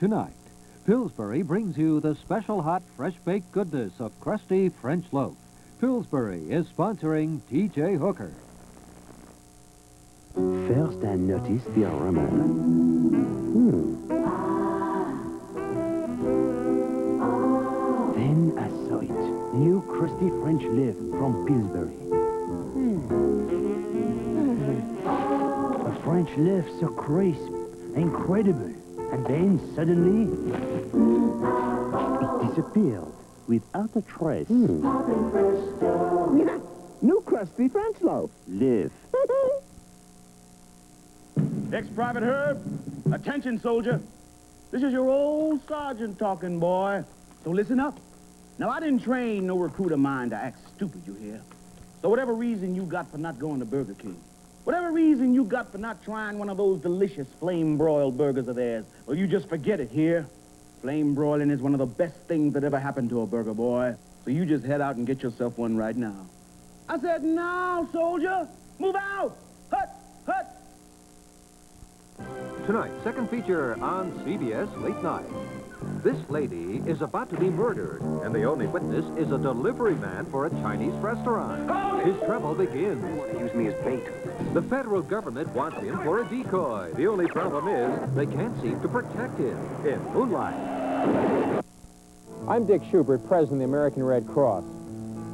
Tonight, Pillsbury brings you the special hot, fresh-baked goodness of crusty French loaf. Pillsbury is sponsoring T.J. Hooker. First, I noticed the aroma. Then I saw it. New crusty French loaf from Pillsbury. A French loaf so crisp, incredible. And then suddenly, it disappeared without a trace. New crusty French loaf. Live. Ex-Private Herb, attention, soldier. This is your old sergeant talking, boy. So listen up. Now, I didn't train no recruit of mine to act stupid, you hear? So whatever reason you got for not going to Burger King, whatever reason you got for not trying one of those delicious flame-broiled burgers of theirs, well, you just forget it here. Flame broiling is one of the best things that ever happened to a burger, boy. So you just head out and get yourself one right now. I said, now, soldier, move out. Hut, hut. Tonight, second feature on CBS Late Night. This lady is about to be murdered, and the only witness is a delivery man for a Chinese restaurant. His trouble begins. Use me as bait. The federal government wants him for a decoy. The only problem is they can't seem to protect him in moonlight. I'm Dick Schubert, president of the American Red Cross.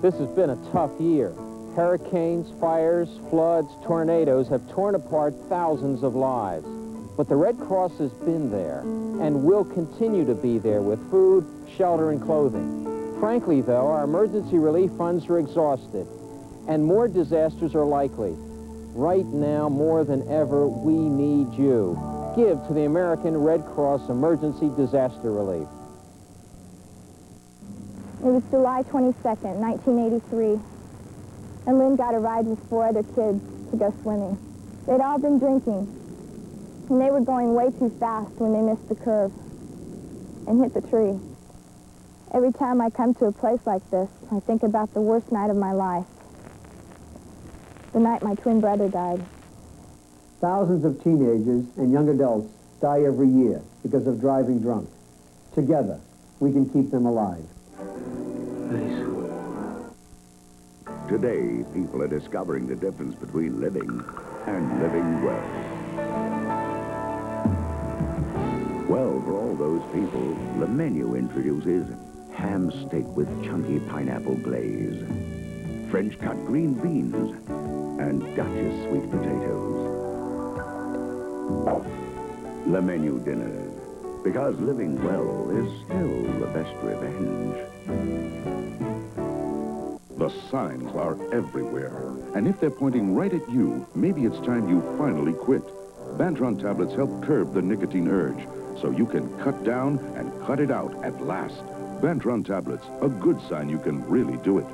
This has been a tough year. Hurricanes, fires, floods, tornadoes have torn apart thousands of lives. But the Red Cross has been there and will continue to be there with food, shelter, and clothing. Frankly, though, our emergency relief funds are exhausted and more disasters are likely. Right now, more than ever, we need you. Give to the American Red Cross Emergency Disaster Relief. It was July 22nd, 1983, and Lynn got a ride with 4 other kids to go swimming. They'd all been drinking, and they were going way too fast when they missed the curve and hit the tree. Every time I come to a place like this, I think about the worst night of my life. The night my twin brother died. Thousands of teenagers and young adults die every year because of driving drunk. Together, we can keep them alive. Today, people are discovering the difference between living and living well. Well, for all those people, the menu introduces ham steak with chunky pineapple glaze, French-cut green beans, and Duchess sweet potatoes. The menu dinners, because living well is still the best revenge. The signs are everywhere, and if they're pointing right at you, maybe it's time you finally quit. Bantron tablets help curb the nicotine urge, so you can cut down and cut it out at last. Bantron tablets, a good sign you can really do it.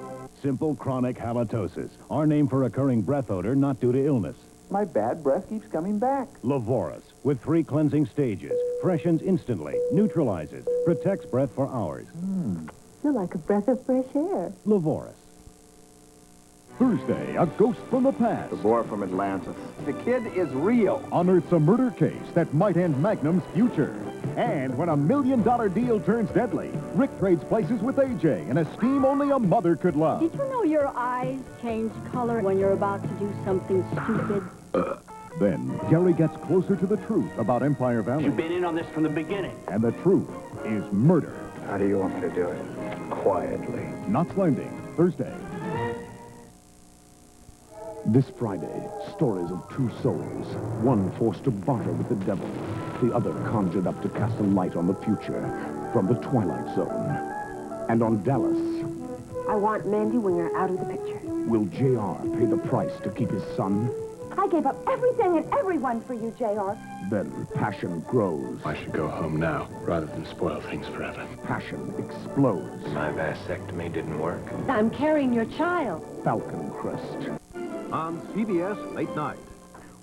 Simple chronic halitosis, our name for recurring breath odor not due to illness. My bad breath keeps coming back. Lavoris, with 3 cleansing stages, freshens instantly, neutralizes, protects breath for hours. You're like a breath of fresh air. Lavoris. Thursday, a ghost from the past. The boy from Atlantis. The kid is real. Unearths a murder case that might end Magnum's future. And when $1 million deal turns deadly, Rick trades places with AJ in a scheme only a mother could love. Did you know your eyes change color when you're about to do something stupid? Then, Gary gets closer to the truth about Empire Valley. You've been in on this from the beginning. And the truth is murder. How do you want me to do it? Quietly. Knots Landing, Thursday. This Friday, stories of 2 souls. One forced to barter with the devil. The other conjured up to cast a light on the future from the Twilight Zone. And on Dallas, I want Mandy when you're out of the picture. will JR pay the price to keep his son? I gave up everything and everyone for you, JR. Then passion grows. I should go home now, rather than spoil things forever. Passion explodes. My vasectomy didn't work. I'm carrying your child. Falcon Crest. On CBS Late Night.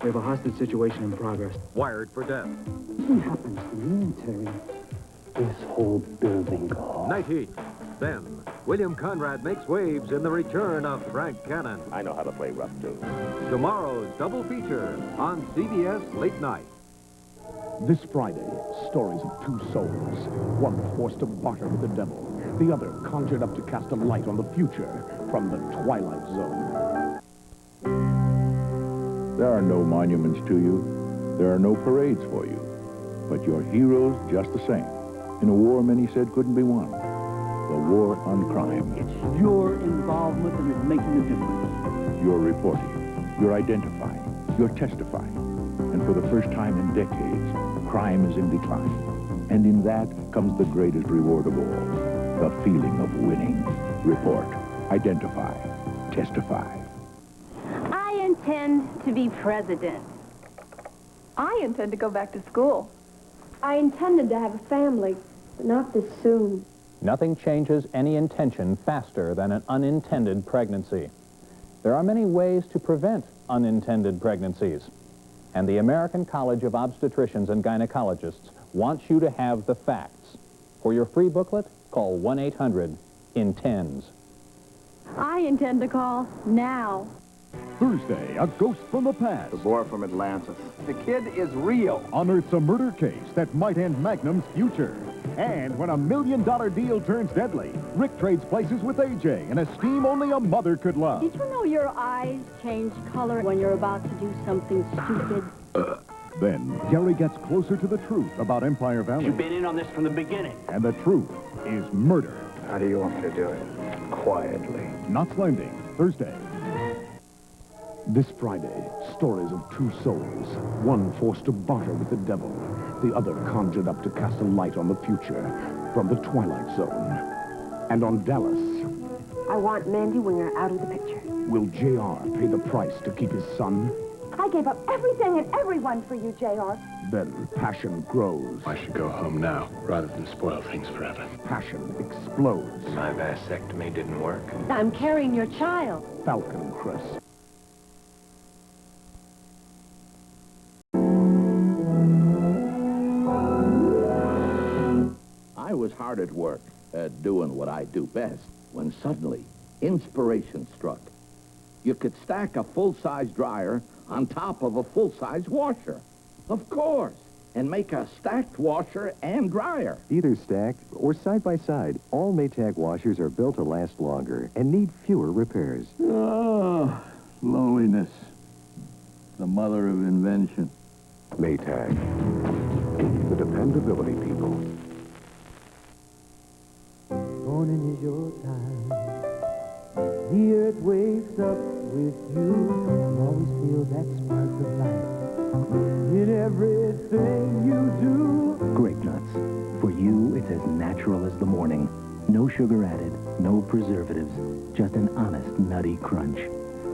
We have a hostage situation in progress. Wired for death. What happens to the military? This whole building goes. Night Heat. Then, William Conrad makes waves in the return of Frank Cannon. I know how to play rough, too. Tomorrow's double feature on CBS Late Night. This Friday, stories of two souls. One forced to barter with the devil. The other conjured up to cast a light on the future from the Twilight Zone. There are no monuments to you. There are no parades for you. But you're heroes just the same. In a war many said couldn't be won. The war on crime. It's your involvement that is making a difference. You're reporting. You're identifying. You're testifying. And for the first time in decades, crime is in decline. And in that comes the greatest reward of all, the feeling of winning. Report, identify, testify. I intend to be president. I intend to go back to school. I intended to have a family, but not this soon. Nothing changes any intention faster than an unintended pregnancy. There are many ways to prevent unintended pregnancies. And the American College of Obstetricians and Gynecologists wants you to have the facts. For your free booklet, call 1-800-INTENDS. I intend to call now. Thursday, a ghost from the past The boy from Atlanta. The kid is real. unearths a murder case that might end Magnum's future. And when $1 million deal turns deadly, Rick trades places with AJ in a scheme only a mother could love. Did you know your eyes change color when you're about to do something stupid? Then Gary gets closer to the truth about Empire Valley. You've been in on this from the beginning. And the truth is murder. How do you want me to do it? Quietly. Knots Landing, Thursday. This Friday, stories of two souls. One forced to barter with the devil. The other conjured up to cast a light on the future from the Twilight Zone. And on Dallas, I want Mandy Winger out of the picture. will JR pay the price to keep his son? I gave up everything and everyone for you, J.R. Then passion grows. I should go home now, rather than spoil things forever. Passion explodes. My vasectomy didn't work. I'm carrying your child. Falcon Crest. I was hard at work doing what I do best when suddenly inspiration struck. You could stack a full-size dryer on top of a full-size washer. Of course. And make a stacked washer and dryer. Either stacked or side by side, all Maytag washers are built to last longer and need fewer repairs. Oh, loneliness. The mother of invention. Maytag. The dependability people. Morning is your time. The earth wakes up with you. Always feel that spark of life in everything you do. Grape nuts. For you, it's as natural as the morning. No sugar added, no preservatives. Just an honest, nutty crunch.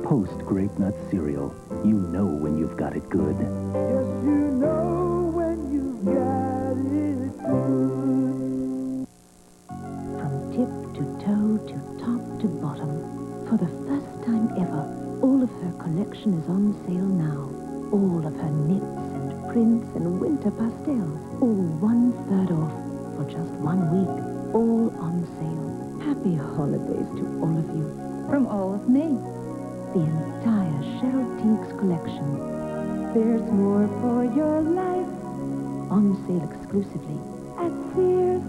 Post Grape Nuts cereal. You know when you've got it good. Yes, you know when you've got it good. From tip to toe to top to bottom, for the first time ever, all of her collection is on sale now. All of her knits and prints and winter pastels, all 1/3 off for just 1 week. All on sale. Happy holidays to all of you. From all of me. The entire Cheryl Teague's collection. There's more for your life. On sale exclusively at Sears.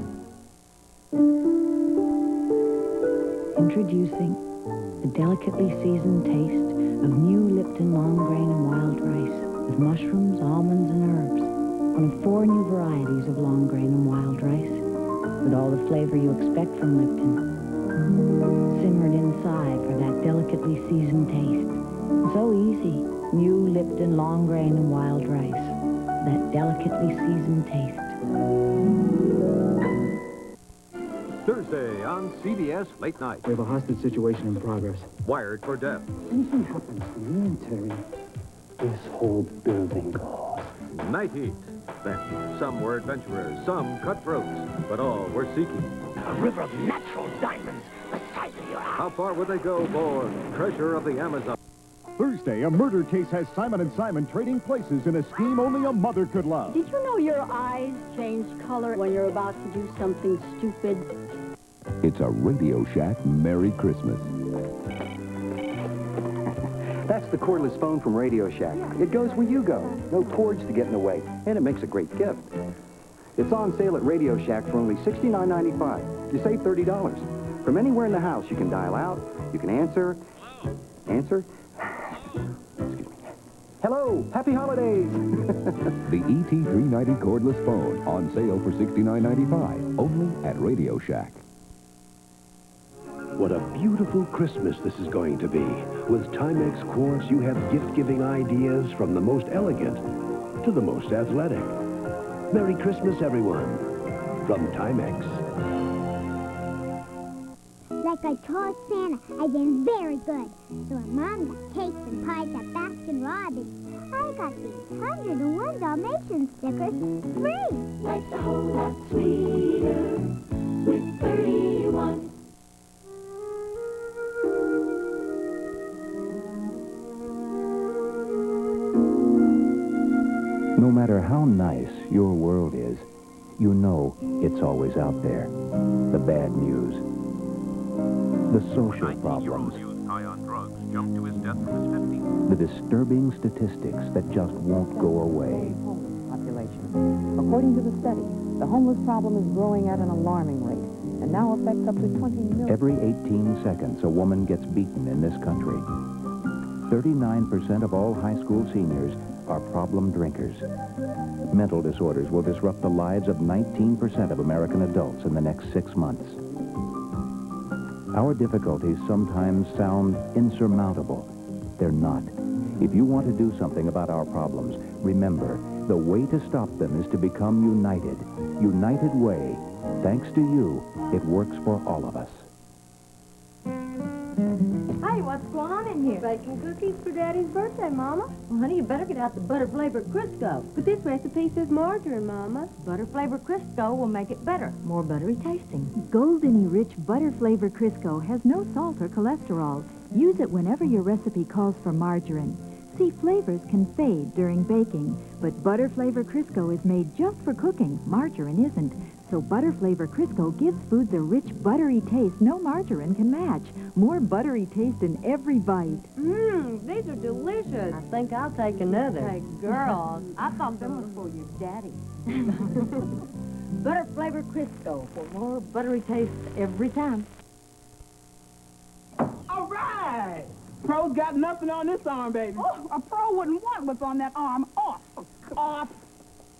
Introducing the delicately seasoned taste of new Lipton long grain and wild rice with mushrooms, almonds, and herbs. One of 4 new varieties of long grain and wild rice with all the flavor you expect from Lipton. Simmered inside for that delicately seasoned taste. So easy. New Lipton long grain and wild rice. That delicately seasoned taste. Thursday on CBS Late Night. We have a hostage situation in progress. Wired for death. Anything happens to me, Terry, this whole building goes. Night heat. Then some were adventurers, some cutthroats, but all were seeking. A river of natural diamonds beside your house. How far would they go for treasure of the Amazon? Thursday, a murder case has Simon & Simon trading places in a scheme only a mother could love. Did you know your eyes change color when you're about to do something stupid? It's a Radio Shack Merry Christmas. That's the cordless phone from Radio Shack. It goes where you go. No cords to get in the way, and it makes a great gift. It's on sale at Radio Shack for only $69.95. You save $30. From anywhere in the house, you can dial out, you can answer. Answer? Excuse me. Hello, happy holidays! The ET390 cordless phone on sale for $69.95, only at Radio Shack. What a beautiful Christmas this is going to be. With Timex Quartz, you have gift-giving ideas from the most elegant to the most athletic. Merry Christmas, everyone, from Timex. Like I told Santa, I've been very good. So when Mom got cakes and pies at Baskin Robbins, I got these 101 Dalmatian stickers free. Life's a whole lot sweeter with 31. No matter how nice your world is, you know it's always out there. The bad news. The social problems. High on drugs jumped to his death from his 50s. The disturbing statistics that just won't go away. Population. According to the study, the homeless problem is growing at an alarming rate and now affects up to 20 million. Every 18 seconds, a woman gets beaten in this country. 39% of all high school seniors are problem drinkers. Mental disorders will disrupt the lives of 19% of American adults in the next 6 months. Our difficulties sometimes sound insurmountable. They're not. If you want to do something about our problems, remember, the way to stop them is to become united. United Way. Thanks to you, it works for all of us. Hey, what's going on in here? Baking cookies for Daddy's birthday, Mama. Well, honey, you better get out the butter-flavored Crisco. But this recipe says margarine, Mama. Butter-flavored Crisco will make it better, more buttery tasting. Goldeny Rich Butter Flavor Crisco has no salt or cholesterol. Use it whenever your recipe calls for margarine. See, flavors can fade during baking, but Butter Flavor Crisco is made just for cooking. Margarine isn't. So Butter Flavor Crisco gives foods a rich, buttery taste no margarine can match. More buttery taste in every bite. Mmm, these are delicious. I think I'll take another. Hey, girls, I thought them was for your daddy. Butter Flavor Crisco for more buttery taste every time. All right! Pro's got nothing on this arm, baby. Oh, a pro wouldn't want what's on that arm off. Off.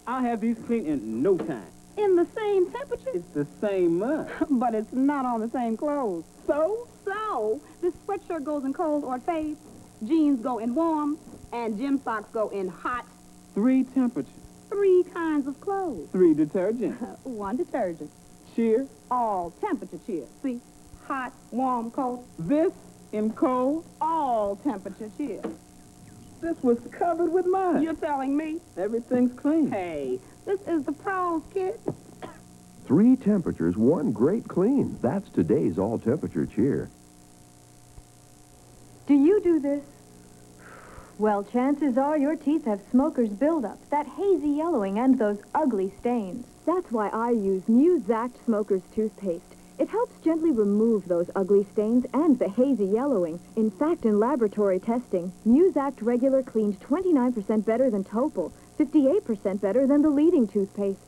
I'll have these clean in no time. In the same temperature? It's the same month. But it's not on the same clothes. So? So, this sweatshirt goes in cold or it fades, jeans go in warm, and gym socks go in hot. 3 temperatures. 3 kinds of clothes. 3 detergents. 1 detergent. Cheer. All temperature cheer. See? Hot, warm, cold. This in cold. All temperature cheer. This was covered with mud. You're telling me? Everything's clean. Hey, this is the pros, kid. 3 temperatures, 1 great clean. That's today's all-temperature cheer. Do you do this? Well, chances are your teeth have smoker's buildup, that hazy yellowing, and those ugly stains. That's why I use new Zact Smoker's toothpaste. It helps gently remove those ugly stains and the hazy yellowing. In fact, in laboratory testing, new Zact Regular cleaned 29% better than Topol, 58% better than the leading toothpaste.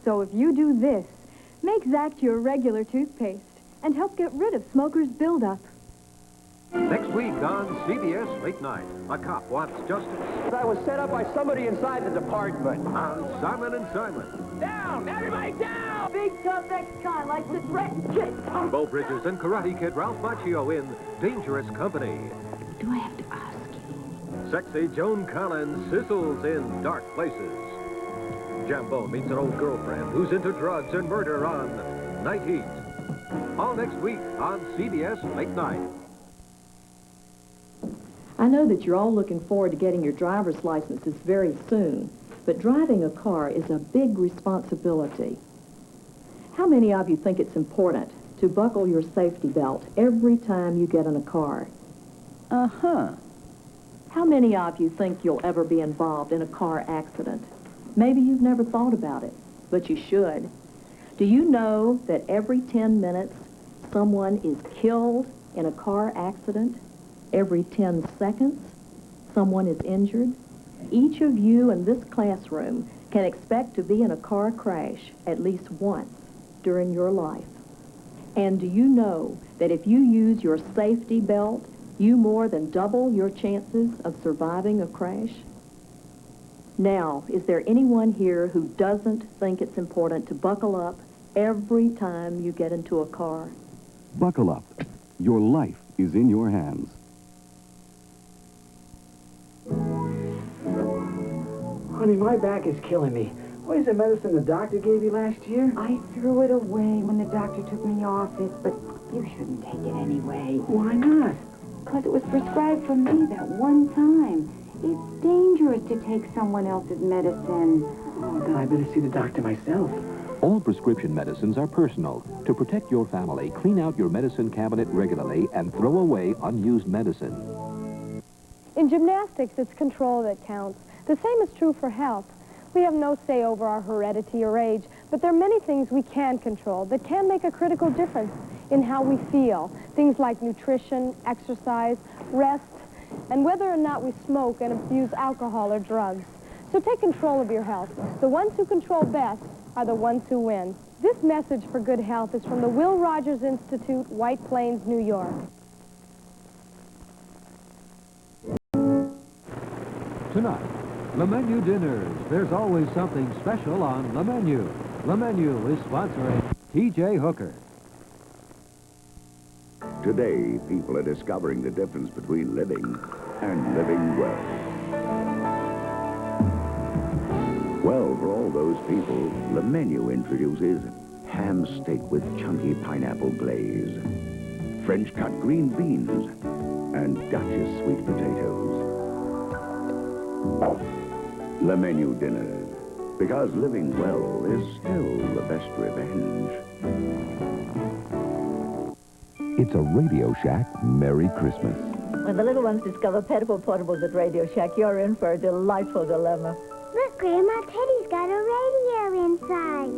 So if you do this, make Zact your regular toothpaste and help get rid of smoker's buildup. Next week on CBS Late Night, a cop wants justice. I was set up by somebody inside the department. On Simon and Simon. Down! Everybody down! Big tough ex-con likes to threaten kids. Bo Bridges and Karate Kid Ralph Macchio in Dangerous Company. Do I have to ask you? Sexy Joan Collins sizzles in Dark Places. Jambo meets an old girlfriend who's into drugs and murder on Night Heat. All next week on CBS Late Night. I know that you're all looking forward to getting your driver's licenses very soon, but driving a car is a big responsibility. How many of you think it's important to buckle your safety belt every time you get in a car? Uh-huh. How many of you think you'll ever be involved in a car accident? Maybe you've never thought about it, but you should. Do you know that every 10 minutes someone is killed in a car accident? Every 10 seconds, someone is injured. Each of you in this classroom can expect to be in a car crash at least once during your life. And do you know that if you use your safety belt, you more than double your chances of surviving a crash? Now, is there anyone here who doesn't think it's important to buckle up every time you get into a car? Buckle up. Your life is in your hands. Honey, my back is killing me. What is the medicine the doctor gave you last year? I threw it away when the doctor took me off it, but you shouldn't take it anyway. Why not? Because it was prescribed for me that one time. It's dangerous to take someone else's medicine. Oh, then I better see the doctor myself. All prescription medicines are personal. To protect your family, clean out your medicine cabinet regularly and throw away unused medicine. In gymnastics, it's control that counts. The same is true for health. We have no say over our heredity or age, but there are many things we can control that can make a critical difference in how we feel. Things like nutrition, exercise, rest, and whether or not we smoke and abuse alcohol or drugs. So take control of your health. The ones who control best are the ones who win. This message for good health is from the Will Rogers Institute, White Plains, New York. Tonight, Le Menu Dinners. There's always something special on Le Menu. Le Menu is sponsoring T.J. Hooker. Today, people are discovering the difference between living and living well. Well, for all those people, the menu introduces ham steak with chunky pineapple glaze, French cut green beans, and Duchess sweet potatoes. The menu dinners, because living well is still the best revenge. It's a Radio Shack Merry Christmas. When the little ones discover Petable Portables at Radio Shack, you're in for a delightful dilemma. Look, Grandma, Teddy's got a radio inside.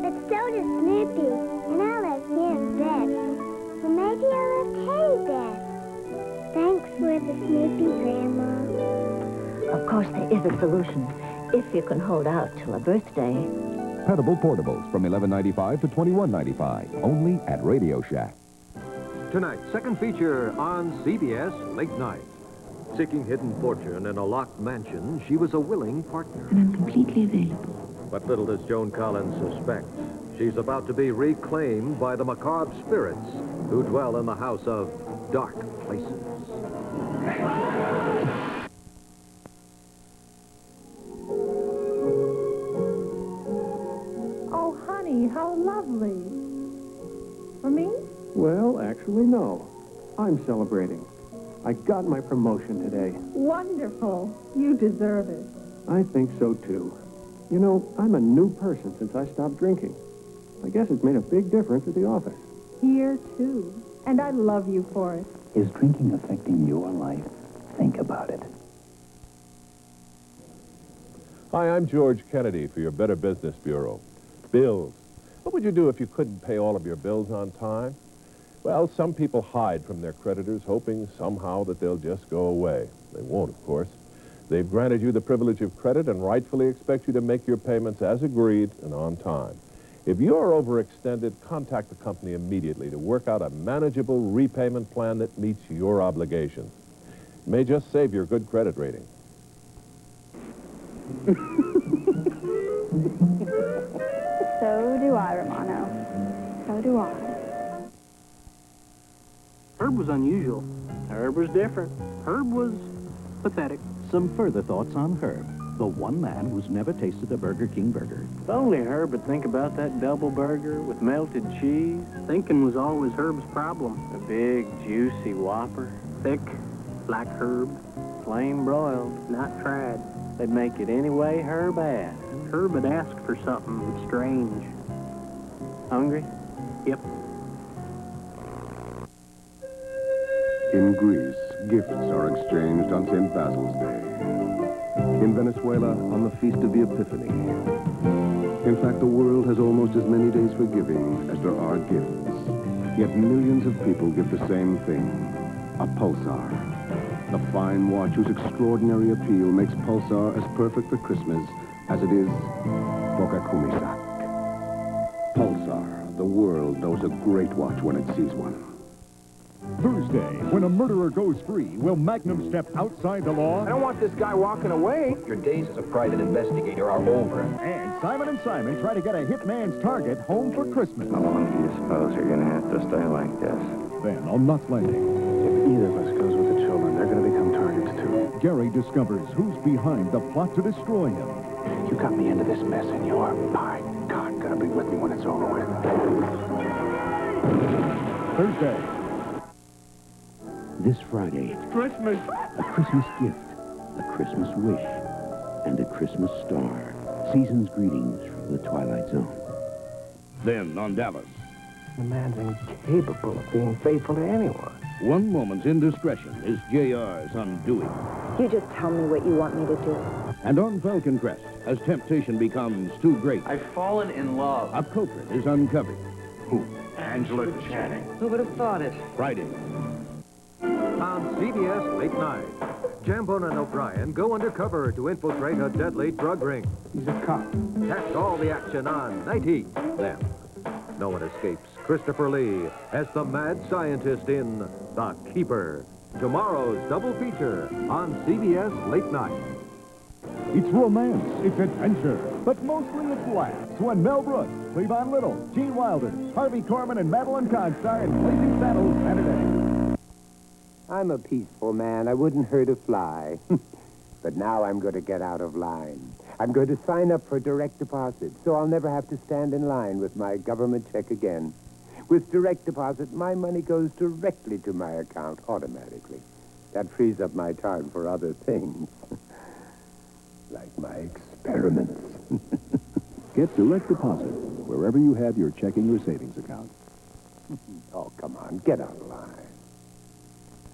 But so does Snoopy, and I love him best. Well, maybe I love Teddy best. Thanks for the Snoopy, Grandma. Of course, there is a solution, if you can hold out till a birthday. Petable Portables from $11.95 to $21.95, only at Radio Shack. Tonight's second feature on CBS Late Night. Seeking hidden fortune in a locked mansion, she was a willing partner. And I'm completely available. But little does Joan Collins suspect. She's about to be reclaimed by the macabre spirits who dwell in the house of dark places. Oh, honey, how lovely. For me? Well, actually, no. I'm celebrating. I got my promotion today. Wonderful. You deserve it. I think so, too. You know, I'm a new person since I stopped drinking. I guess it's made a big difference at the office. Here, too. And I love you for it. Is drinking affecting your life? Think about it. Hi, I'm George Kennedy for your Better Business Bureau. Bills. What would you do if you couldn't pay all of your bills on time? Well, some people hide from their creditors, hoping somehow that they'll just go away. They won't, of course. They've granted you the privilege of credit and rightfully expect you to make your payments as agreed and on time. If you're overextended, contact the company immediately to work out a manageable repayment plan that meets your obligations. It may just save your good credit rating. So do I, Romano. So do I. Herb was unusual. Herb was different. Herb was pathetic. Some further thoughts on Herb, the one man who's never tasted a Burger King burger. If only Herb would think about that double burger with melted cheese. Thinking was always Herb's problem. A big, juicy Whopper. Thick, like Herb. Flame broiled, not fried. They'd make it any way Herb asked. Herb had asked for something strange. Hungry? Yep. In Greece, gifts are exchanged on St. Basil's Day. In Venezuela, on the Feast of the Epiphany. In fact, the world has almost as many days for giving as there are gifts. Yet millions of people give the same thing, a pulsar. The fine watch whose extraordinary appeal makes Pulsar as perfect for Christmas as it is for Kakumisak. Pulsar, the world knows a great watch when it sees one. Thursday, when a murderer goes free, will Magnum step outside the law? I don't want this guy walking away. Your days as a private investigator are over. And Simon & Simon try to get a hitman's target home for Christmas. How long do you suppose you're going to have to stay like this? Then, on Knots Landing, If either of us goes with the children, they're going to become targets too. Gary discovers who's behind the plot to destroy him. You got me into this mess, and you're, by God, going to be with me when it's over with. Thursday. This Friday, Christmas. a Christmas gift, a Christmas wish, and a Christmas star. Season's greetings from the Twilight Zone. Then on Dallas. The man's incapable of being faithful to anyone. One moment's indiscretion is JR's undoing. You just tell me what you want me to do. And on Falcon Crest, as temptation becomes too great, I've fallen in love. a culprit is uncovered. Who? Angela Channing. Who would have thought it? Friday. On CBS Late Night, Jambone and O'Brien go undercover to infiltrate a deadly drug ring. He's a cop. Catch all the action on Night Heat. Then, no one escapes Christopher Lee as the mad scientist in The Keeper. Tomorrow's double feature on CBS Late Night. It's romance, it's adventure, but mostly it's laughs when Mel Brooks, Cleavon Little, Gene Wilder, Harvey Korman, and Madeline Kahn star in Blazing Saddles Saturday. I'm a peaceful man. I wouldn't hurt a fly. But now I'm going to get out of line. I'm going to sign up for direct deposit, so I'll never have to stand in line with my government check again. With direct deposit, my money goes directly to my account automatically. That frees up my time for other things. Like my experiments. Get direct deposit wherever you have your checking or savings account. Oh, come on, get out of line.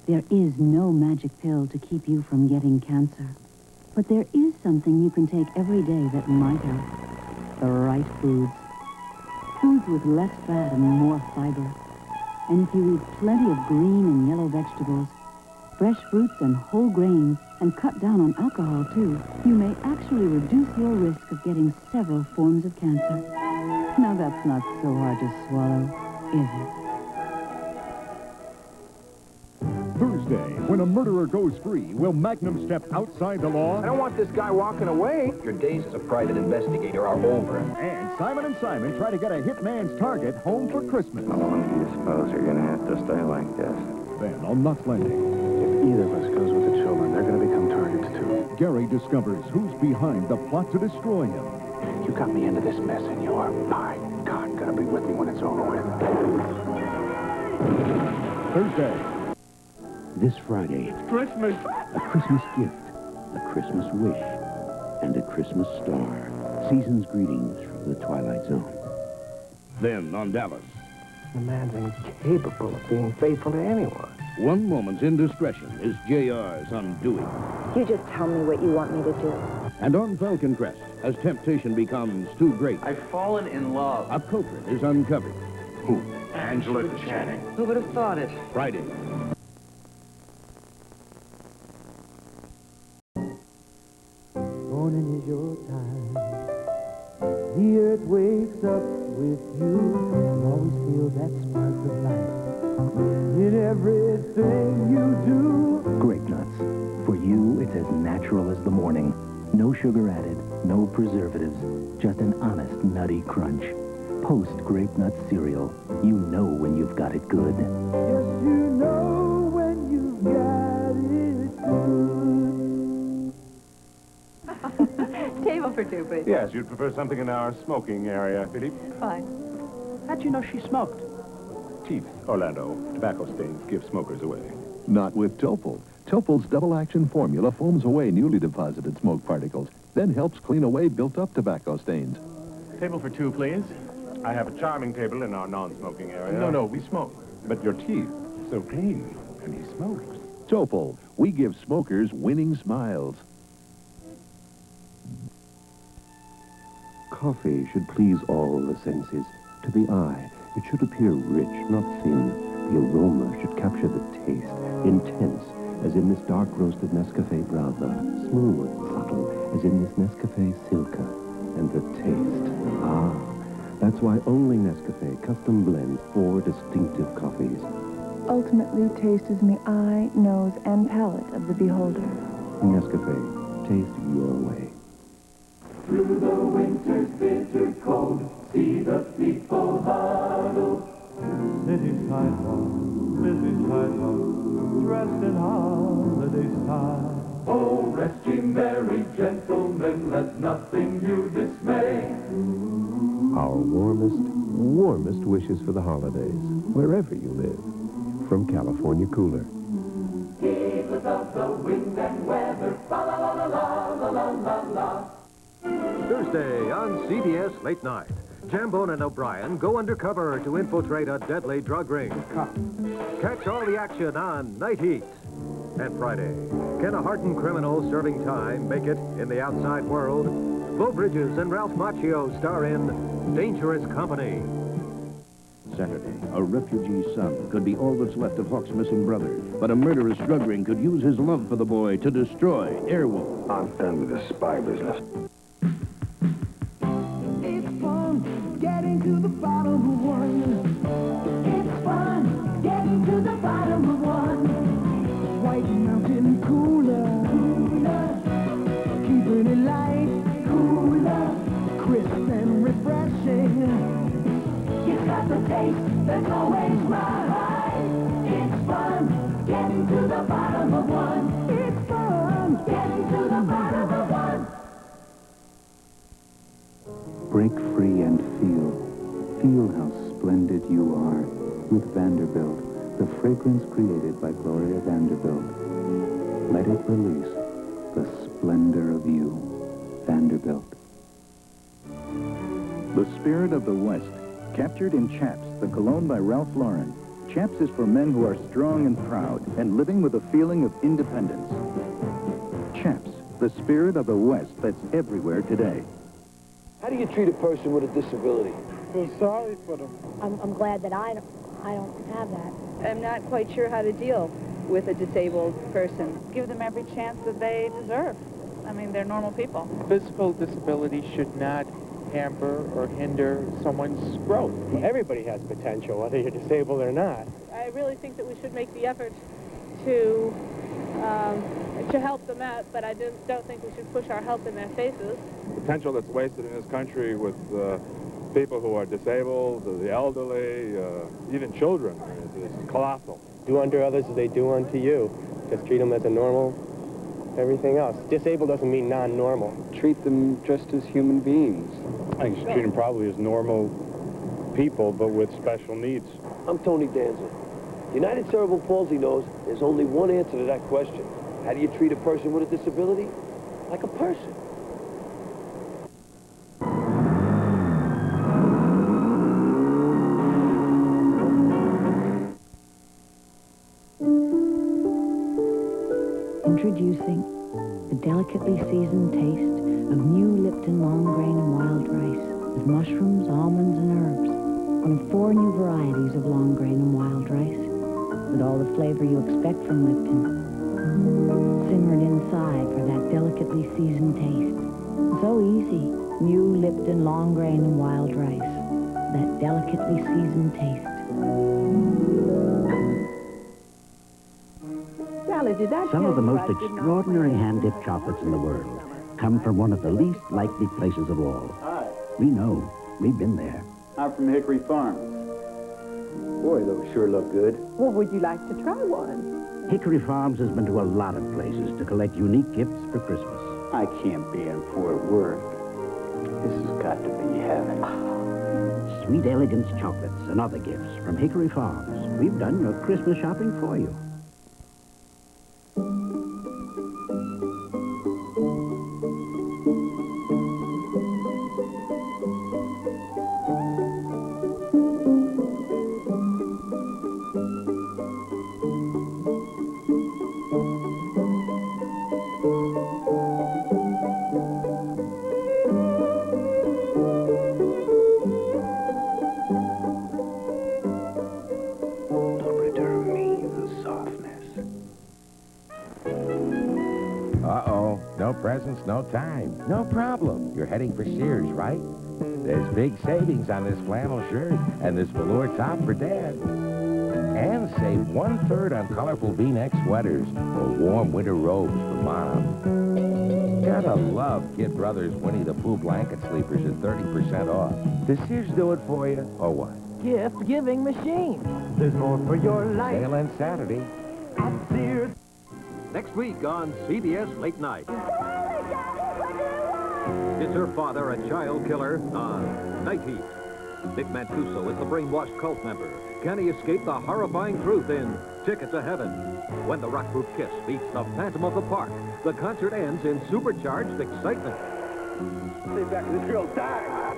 There is no magic pill to keep you from getting cancer. But there is something you can take every day that might help. The right foods. Foods with less fat and more fiber. And if you eat plenty of green and yellow vegetables, fresh fruits and whole grains, and cut down on alcohol, too, you may actually reduce your risk of getting several forms of cancer. Now, that's not so hard to swallow, is it? Thursday, when a murderer goes free, will Magnum step outside the law? I don't want this guy walking away. Your days as a private investigator are over. And Simon & Simon try to get a hitman's target home for Christmas. How long do you suppose you're going to have to stay like this? Then, on Knots Landing, If either of us goes with the children, they're going to become targets too. Gary discovers who's behind the plot to destroy him. You got me into this mess, and you're, by God, going to be with me when it's over with. Thursday. This Friday, Christmas. a Christmas gift, a Christmas wish, and a Christmas star. Season's greetings from the Twilight Zone. Then on Dallas. The man's incapable of being faithful to anyone. One moment's indiscretion is JR's undoing. You just tell me what you want me to do. And on Falcon Crest, as temptation becomes too great, I've fallen in love. a culprit is uncovered. Who? Angela Channing. Who would have thought it? Friday. Morning is your time. The earth wakes up with you. You always feel that spark of life in everything you do. Grape nuts. For you, it's as natural as the morning. No sugar added, no preservatives, just an honest nutty crunch. Post Grape Nut cereal. You know when you've got it good. Yes, you know when you've got it good. Table for two, please. Yes, you'd prefer something in our smoking area, Philippe? Fine. How'd you know she smoked? Teeth, Orlando. Tobacco stains give smokers away. Not with Topol. Topol's double-action formula foams away newly deposited smoke particles, then helps clean away built-up tobacco stains. Table for two, please. I have a charming table in our non-smoking area. No, we smoke. But your teeth, so clean. And he smokes. Topol, we give smokers winning smiles. Coffee should please all the senses. To the eye, it should appear rich, not thin. The aroma should capture the taste, intense, as in this dark roasted Nescafe Brava. Smooth, subtle, as in this Nescafe Silka. And the taste, that's why only Nescafe custom blends 4 distinctive coffees. Ultimately, taste is in the eye, nose, and palate of the beholder. Nescafe, taste your way. Through the winter's bitter cold, see the people huddle. City sidewalk, dressed in holiday style. Oh, rest ye merry gentlemen, let nothing you dismay. Our warmest wishes for the holidays, wherever you live, from California Cooler. Heedless of the wind and weather, fa la la la la la la la la. Thursday on CBS Late Night, Jambone and O'Brien go undercover to infiltrate a deadly drug ring. Catch all the action on Night Heat. And Friday, can a hardened criminal serving time make it in the outside world? Flo Bridges and Ralph Macchio star in Dangerous Company. Saturday, a refugee son could be all that's left of Hawk's missing brother, but a murderous drug ring could use his love for the boy to destroy Airwolf. I'm done with this spy business. It's fun getting to the bottom of one. It's fun getting to the bottom of one. White Mountain Cooler, keeping it light, cooler, crisp and refreshing. It's got the taste that's always right. It's fun getting to the bottom of one. It's fun getting to the bottom of one. Break free and feel. Feel how splendid you are with Vanderbilt, the fragrance created by Gloria Vanderbilt. Let it release the splendor of you. Vanderbilt. The spirit of the West, captured in Chaps, the cologne by Ralph Lauren. Chaps is for men who are strong and proud and living with a feeling of independence. Chaps, the spirit of the West that's everywhere today. How do you treat a person with a disability? Feel sorry for them. I'm glad that I don't have that. I'm not quite sure how to deal with a disabled person. Give them every chance that they deserve. I mean, they're normal people. Physical disability should not hamper or hinder someone's growth. Everybody has potential, whether you're disabled or not. I really think that we should make the effort to help them out, but I don't think we should push our help in their faces. Potential that's wasted in this country with people who are disabled, the elderly, even children, is colossal. Do unto others as they do unto you. Just treat them as a normal, everything else. Disabled doesn't mean non-normal. Treat them just as human beings. I think you should treat them probably as normal people, but with special needs. I'm Tony Danza. United Cerebral Palsy knows there's only one answer to that question. How do you treat a person with a disability? Like a person. Introducing the delicately seasoned taste of new Lipton long grain and wild rice with mushrooms, almonds, and herbs. One of 4 new varieties of long grain and wild rice with all the flavor you expect from Lipton. Simmered inside for that delicately seasoned taste. So easy. New Lipton long grain and wild rice. That delicately seasoned taste. Some of the most extraordinary hand-dipped chocolates in the world come from one of the least likely places of all. Hi. We know. We've been there. I'm from Hickory Farms. Boy, those sure look good. Well, would you like to try one? Hickory Farms has been to a lot of places to collect unique gifts for Christmas. I can't be in Fort Worth. This has got to be heaven. Sweet Elegance chocolates and other gifts from Hickory Farms. We've done your Christmas shopping for you. time. No problem. You're heading for Sears, right? There's big savings on this flannel shirt and this velour top for Dad. And save 1/3 on colorful V-neck sweaters or warm winter robes for Mom. Gotta love Kid Brothers Winnie the Pooh blanket sleepers at 30% off. Does Sears do it for you, or what? Gift-giving machine. There's more for your life. Sale ends Saturday. At Sears. Next week on CBS Late Night. Is her father a child killer on Night Heat? Nick Mancuso is the brainwashed cult member. Can he escape the horrifying truth in Ticket to Heaven? When the rock group Kiss beats the Phantom of the Park, the concert ends in supercharged excitement. Stay back in this girl's die.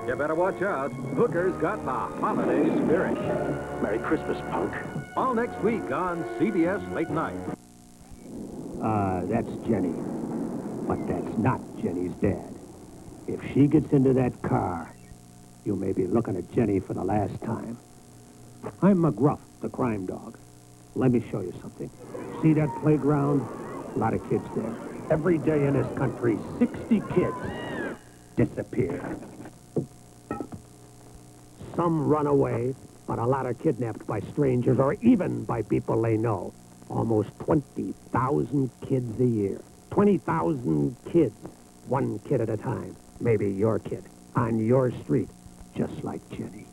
You better watch out. Hooker's got the holiday spirit. Merry Christmas, punk. All next week on CBS Late Night. That's Jenny. But that's not Jenny's dad. If she gets into that car, you may be looking at Jenny for the last time. I'm McGruff, the crime dog. Let me show you something. See that playground? A lot of kids there. Every day in this country, 60 kids disappear. Some run away, but a lot are kidnapped by strangers or even by people they know. Almost 20,000 kids a year. 20,000 kids, one kid at a time. Maybe your kid, on your street, just like Jenny.